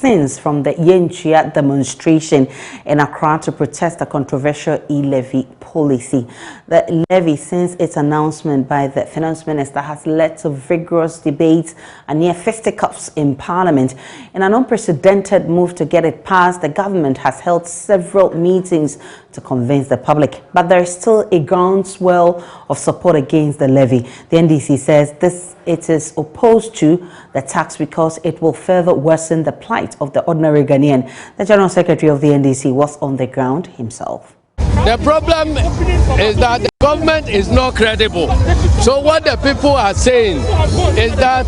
scenes from the Yenchia demonstration in Accra to protest the controversial E-levy policy. The levy, since its announcement by the finance minister, has led to vigorous debates and near fisticuffs in Parliament. In an unprecedented move to get it passed, the government has held several meetings to convince the public, but there is still a groundswell of support against the levy. The NDC says it is opposed to the tax because it will further worsen the plight of the ordinary Ghanaian. The General Secretary of the NDC was on the ground himself. The problem is that the government is not credible. So what the people are saying is that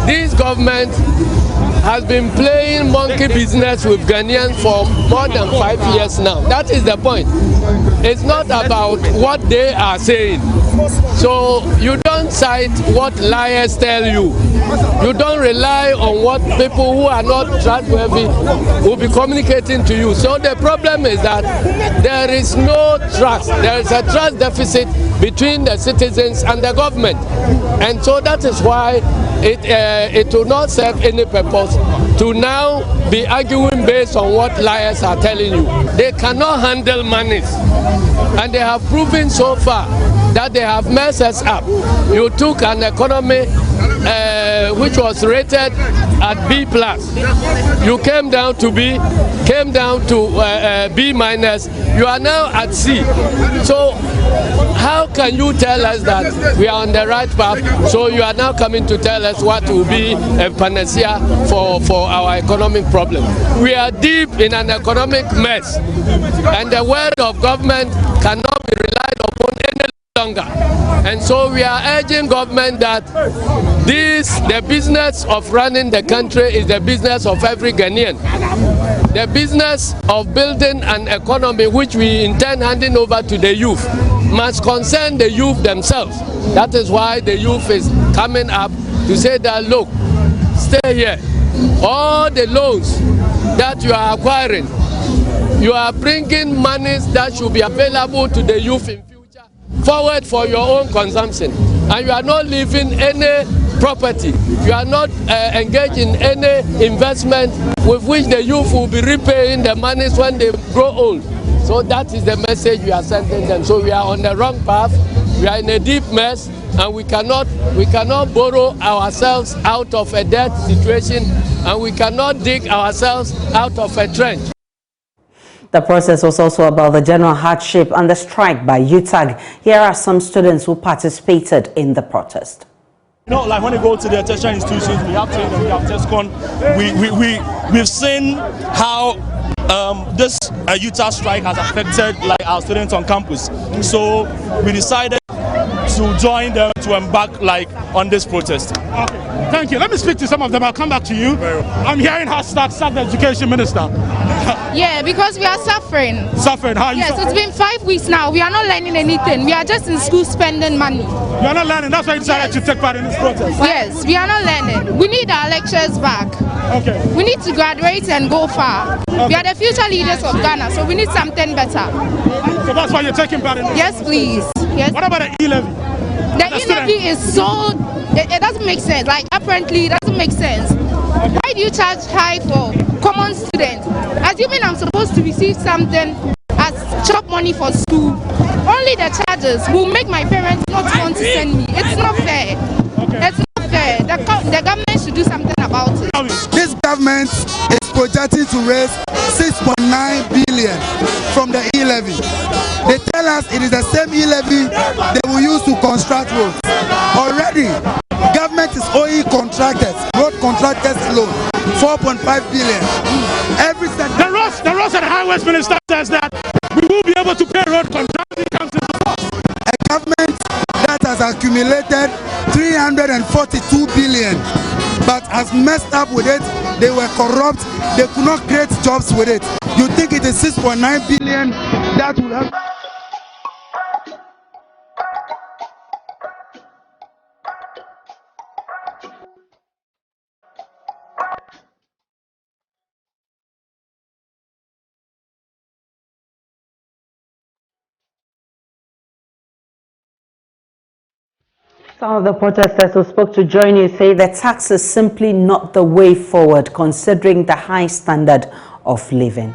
this government has been playing monkey business with Ghanaians for more than 5 years now. That is the point. It's not about what they are saying. So you don't cite what liars tell you. You don't rely on what people who are not trustworthy will be communicating to you. So the problem is that there is no trust. There is a trust deficit between the citizens and the government. And so that is why it will not serve any purpose to now be arguing based on what liars are telling you. They cannot handle monies, and they have proven so far that they have messed us up. You took an economy which was rated at B+. You came down to B, came down to B-. You are now at C. So how can you tell us that we are on the right path? So you are now coming to tell us what will be a panacea for our economic problem. We are deep in an economic mess, and the word of government cannot be relied upon any longer. And so we are urging government that the business of running the country is the business of every Ghanaian. The business of building an economy which we intend handing over to the youth must concern the youth themselves. That is why the youth is coming up to say that, look, stay here. All the loans that you are acquiring, you are bringing monies that should be available to the youth in future forward for your own consumption. And you are not leaving any property. You are not engaged in any investment with which the youth will be repaying the monies when they grow old. So that is the message we are sending them. So we are on the wrong path. We are in a deep mess, and we cannot borrow ourselves out of a debt situation, and we cannot dig ourselves out of a trench. The process was also about the general hardship and the strike by UTAG. Here are some students who participated in the protest. You know, like when you go to the tertiary institutions, we have TAIN and we have TESCON. We've seen how this UTAG strike has affected like our students on campus. So we decided to join them to embark like on this protest. Okay, thank you. Let me speak to some of them. I'll come back to you. I'm hearing hashtag sack the education minister. Yeah, because we are suffering. Suffering? How are you suffering? It's been 5 weeks now. We are not learning anything. We are just in school spending money. You are not learning? That's why you decided to take part in this protest? Yes, we are not learning. We need our lectures back. Okay. We need to graduate and go far. Okay. We are the future leaders of Ghana, so we need something better. So that's why you're taking part in this? Yes, please. Yes. What about the E-levy? The E-levy is so... It doesn't make sense. Like, apparently, it doesn't make sense. Okay. Why do you charge high for common students? Assuming I'm supposed to receive something as chop money for school, only the charges will make my parents not want to send me. It's not fair. Okay. It's not fair. The government should do something about it. This government is projecting to raise 6.9 billion from the E-levy. They tell us it is the same E-levy they will use to construct roads. Already, government is owing road contractors loan, 4.5 billion. Every cent. The roads and highways minister says that we will be able to pay road contractors. A government that has accumulated 342 billion, but has messed up with it. They were corrupt. They could not create jobs with it. You think it is 6.9 billion that will have... Some of the protesters who spoke to Join You say the tax is simply not the way forward, considering the high standard of living.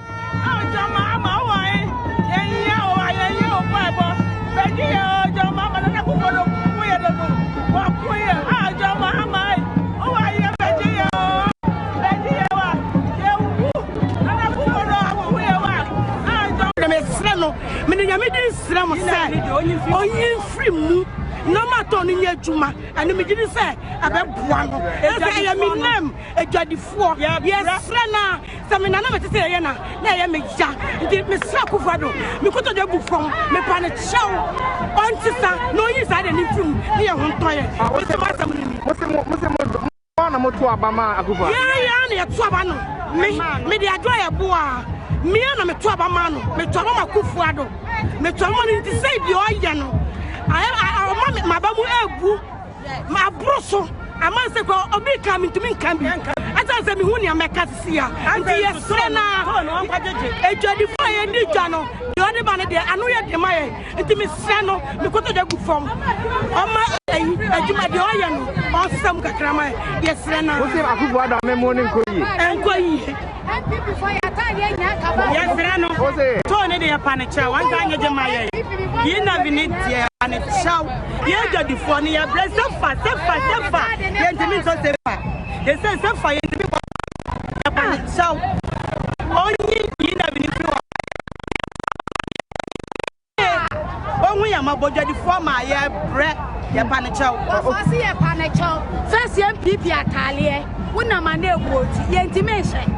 No matter on your juma, and the beginning say, I bet one. I am in them, a judge for. Yes, Rana, some in another say, I am a jack. It did me slap of Vado. Me put a double from me planet show. On sister, no use I didn't from near one toilet. What's the matter with me? Yeah, Twabano. Me, the Adria Boa. Me and me Twabamano, me Twabama Kufuado. Me Twabman to save your yano. I my babu ebu my broso I must say go obi coming to me can be I tell them who near make us see and yes na e jodi fire ndi jano the other man there I know you dey my it me seno me ko to dey from oma ejuma de oya no on sam kakrama yes na wo say akubu ada me morning ko yi enko yi yes na no to ne dey panicha wan ga nye my yi na vinit and it's show. You got the funny, you bless so far. You intimate so far. They say so far, you intimate so. Only you never knew. Only I'm about the former, yeah, bread, your panicho. I see a panicho. First, young people are Talia. When I'm a new wood, the intimation.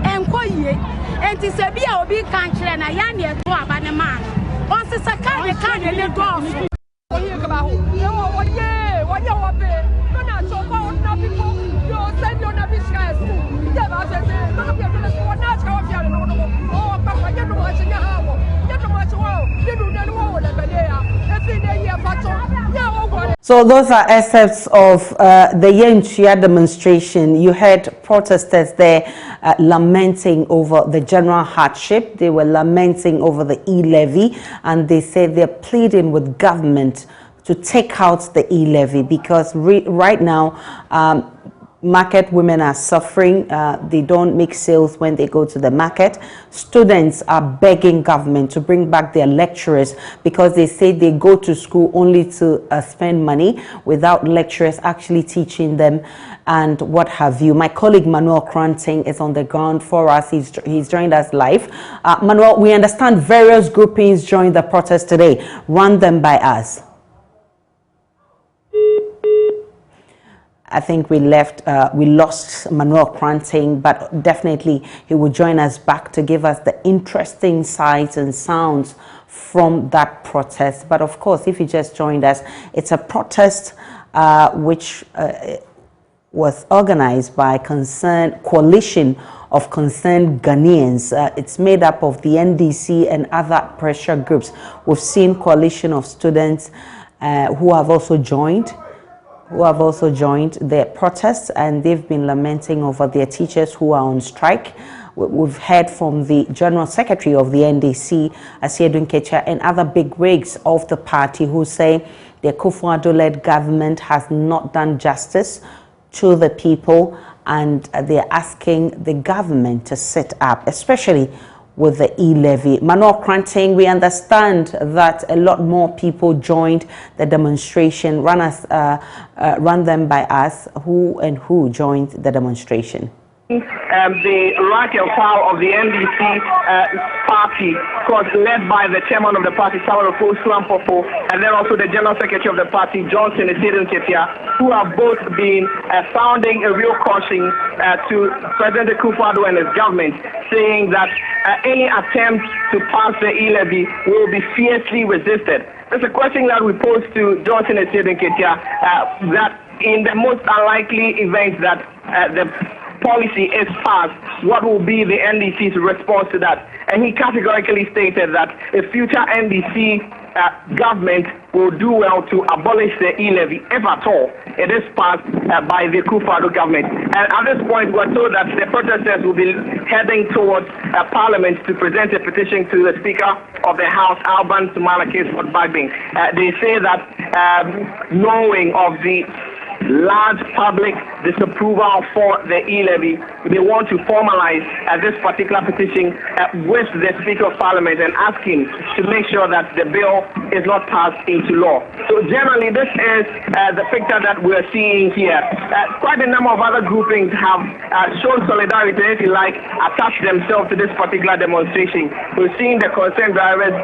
And quiet. And to say, be a big country and a young year to a man. Once it's a kind of go. So those are excerpts of the Yenchia demonstration. You heard protesters there lamenting over the general hardship. They were lamenting over the E-levy, and they said they're pleading with government to take out the E-levy because right now market women are suffering. They don't make sales when they go to the market. Students are begging government to bring back their lecturers because they say they go to school only to spend money without lecturers actually teaching them and what have you. My colleague Manuel Kranting is on the ground for us. He's joined us live. Manuel, we understand various groupings joined the protest today. Run them by us. I think we lost Manuel Kranting, but definitely he will join us back to give us the interesting sights and sounds from that protest. But of course, if you just joined us, it's a protest which was organized by coalition of concerned Ghanaians. It's made up of the NDC and other pressure groups. We've seen coalition of students who have also joined their protests, and they've been lamenting over their teachers who are on strike. We've heard from the General Secretary of the NDC, Asiedu Nkecha, and other big wigs of the party who say the Akufo-Addo-led government has not done justice to the people, and they're asking the government to sit up, especially with the E-levy. Manuel Kranting, we understand that a lot more people joined the demonstration. Run them by us. Who joined the demonstration? The rank and file of the NDC party, of course, led by the chairman of the party, Sawarofo Slampopo, and then also the general secretary of the party, Johnson Nketia, who have both been sounding a real caution to President Akufo-Addo and his government, saying that any attempt to pass the E-levy will be fiercely resisted. There's a question that we posed to Johnson Nketia that in the most unlikely event that the policy is passed, what will be the NDC's response to that? And he categorically stated that a future NDC government will do well to abolish the E-levy, if at all it is passed by the Akufo-Addo government. And at this point, we're told that the protesters will be heading towards Parliament to present a petition to the Speaker of the House, Alban Sumana Kesford Bagbing. They say that knowing of the large public disapproval for the E-levy, they want to formalize this particular petition with the Speaker of Parliament and ask him to make sure that the bill is not passed into law. So generally, this is the picture that we're seeing here. Quite a number of other groupings have shown solidarity, if you like, attached themselves to this particular demonstration. We've seen the Concerned Drivers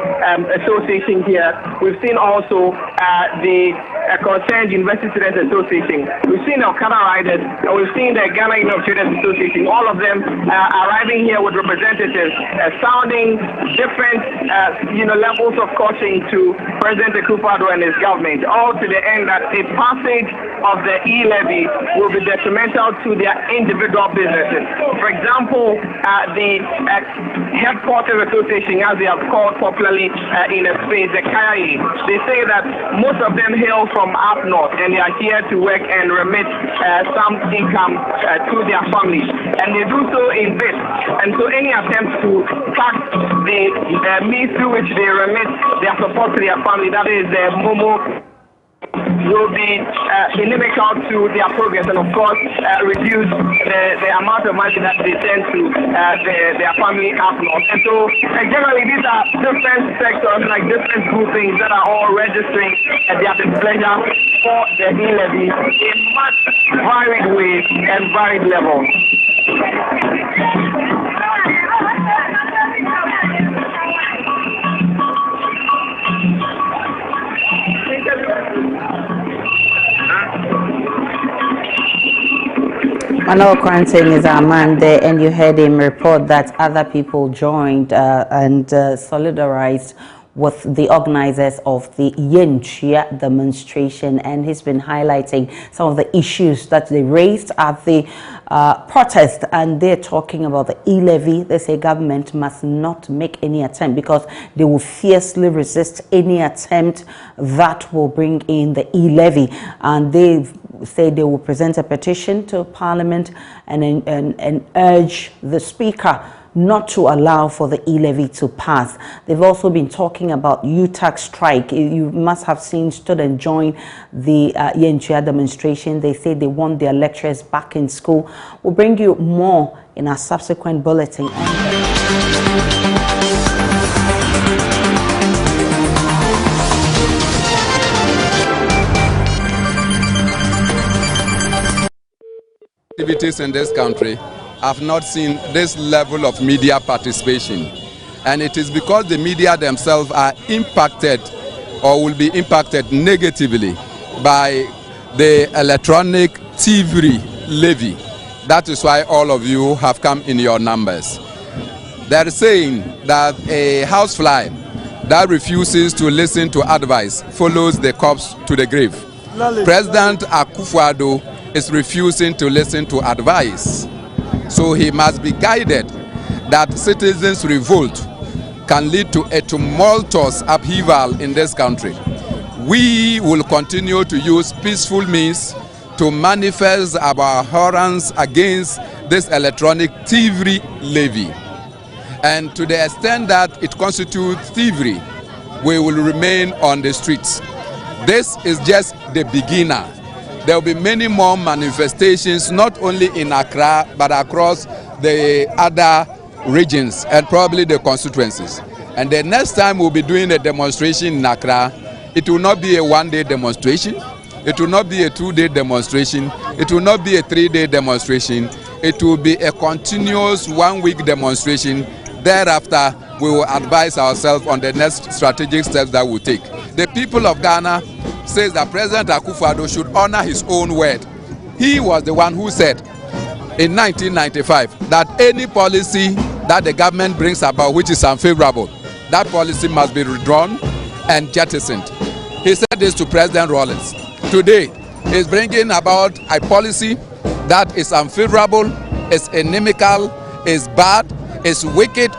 Association here. We've seen also the Concerned University Students Association. We've seen the Okada Riders, and we've seen the Ghanaian Students Association. All of them arriving here with representatives sounding different levels of caution to President Akufo-Addo and his government, all to the end that a passage of the E-levy will be detrimental to their individual businesses. For example, the Headquarters Association, as they have called popularly in a space, the KAI, they say that most of them hail from up north and they are here to work and remit some income to their families, and they do so in bits. And so any attempt to cut the means through which they remit their support to their family, that is the Momo, will be inimical to their progress, and of course reduce the amount of money that they send to their family up north. And so generally these are different sectors, like different groupings that are all registering their displeasure for the E-levy in much varied ways and varied levels. Manuel Quarantine is our man there, and you heard him report that other people joined and solidarized with the organizers of the Yenchia demonstration, and he's been highlighting some of the issues that they raised at the protest, and they're talking about the E-levy. They say government must not make any attempt because they will fiercely resist any attempt that will bring in the E-levy, and they say they will present a petition to Parliament and urge the Speaker not to allow for the E-levy to pass. They've also been talking about UTAC strike. You must have seen students join the Yenchia demonstration. They say they want their lecturers back in school. We'll bring you more in our subsequent bulletin. Activities in this country have not seen this level of media participation, and it is because the media themselves are impacted or will be impacted negatively by the electronic TV levy. That is why all of you have come in your numbers. They're saying that a housefly that refuses to listen to advice follows the corpse to the grave. President Akufo-Addo is refusing to listen to advice. So he must be guided that citizens' revolt can lead to a tumultuous upheaval in this country. We will continue to use peaceful means to manifest our abhorrence against this electronic thievery levy. And to the extent that it constitutes thievery, we will remain on the streets. This is just the beginner. There will be many more manifestations, not only in Accra, but across the other regions and probably the constituencies. And the next time we'll be doing a demonstration in Accra, it will not be a one-day demonstration. It will not be a two-day demonstration. It will not be a three-day demonstration. It will be a continuous one-week demonstration. Thereafter, we will advise ourselves on the next strategic steps that we'll take. The people of Ghana says that President Akufo-Addo should honor his own word. He was the one who said in 1995 that any policy that the government brings about which is unfavorable, that policy must be withdrawn and jettisoned. He said this to President Rawlings. Today, he's bringing about a policy that is unfavorable, is inimical, is bad, is wicked,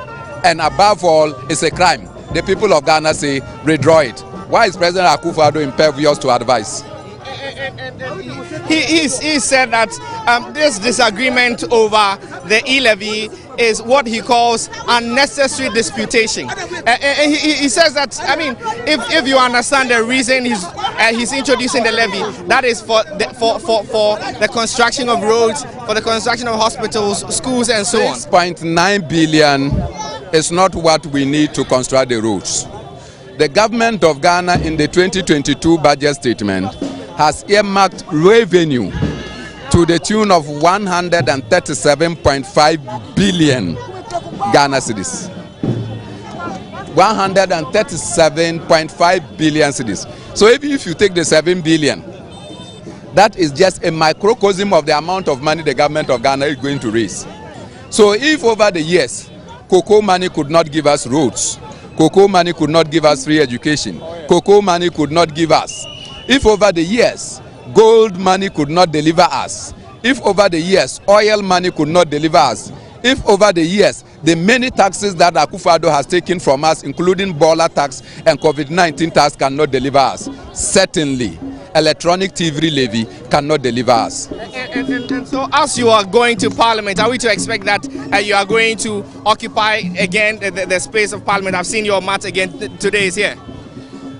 and above all, is a crime. the people of Ghana say redraw it. Why is President Akufo-Addo impervious to advice? He said that this disagreement over the E-levy is what he calls unnecessary disputation. He says that, I mean, if you understand the reason he's introducing the levy, that is for the construction of roads, for the construction of hospitals, schools, and so on. 6.9 billion is not what we need to construct the roads. The government of Ghana in the 2022 budget statement has earmarked revenue to the tune of 137.5 billion Ghana cedis. 137.5 billion cedis. So even if you take the 7 billion, that is just a microcosm of the amount of money the government of Ghana is going to raise. So if over the years, cocoa money could not give us roads, cocoa money could not give us free education, cocoa money could not give us, if over the years, gold money could not deliver us, if over the years, oil money could not deliver us, if over the years, the many taxes that Akufo-Addo has taken from us, including Bola tax and COVID-19 tax, cannot deliver us, certainly, electronic TV levy cannot deliver us. And so as you are going to Parliament, are we to expect that you are going to occupy again the space of Parliament? I've seen your mat again today is here.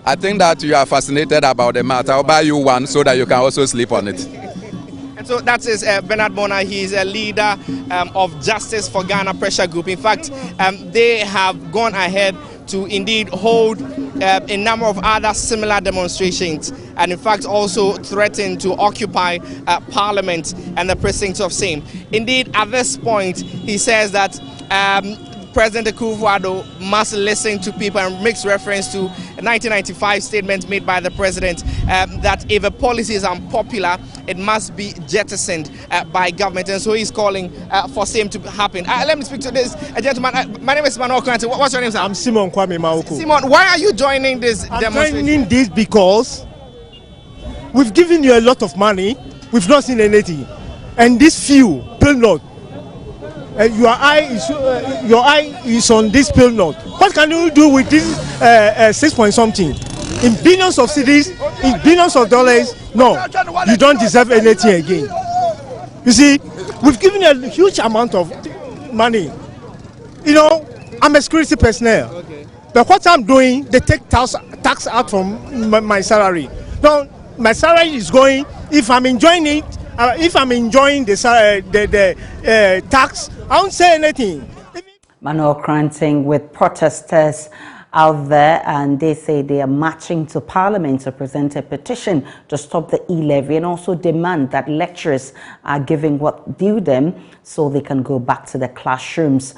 I think that you are fascinated about the matter. I'll buy you one so that you can also sleep on it. And so that is Bernard Bona. He is a leader of Justice for Ghana Pressure Group. In fact, they have gone ahead to indeed hold a number of other similar demonstrations, and in fact also threaten to occupy Parliament and the precincts of same. Indeed, at this point, he says that President Akufo-Addo must listen to people, and makes reference to a 1995 statement made by the president that if a policy is unpopular, it must be jettisoned by government. And so he's calling for same to happen. Let me speak to this gentleman. My name is Manuel Kwante. What's your name, sir? I'm Simon Kwame Mauku. Simon, why are you joining this demonstration? I'm joining this because we've given you a lot of money. We've not seen anything. And this few, pill note, your eye is on this pill note. What can you do with this 6 point something? In billions of cities, in billions of dollars, no, you don't deserve anything again. You see, we've given a huge amount of money. You know, I'm a security personnel. Okay. But what I'm doing, they take tax out from my salary. No, my salary is going, if I'm enjoying it, if I'm enjoying the tax, I won't say anything. Manuel Kranting with protesters out there, and they say they are marching to Parliament to present a petition to stop the E-levy and also demand that lecturers are giving what due them so they can go back to their classrooms.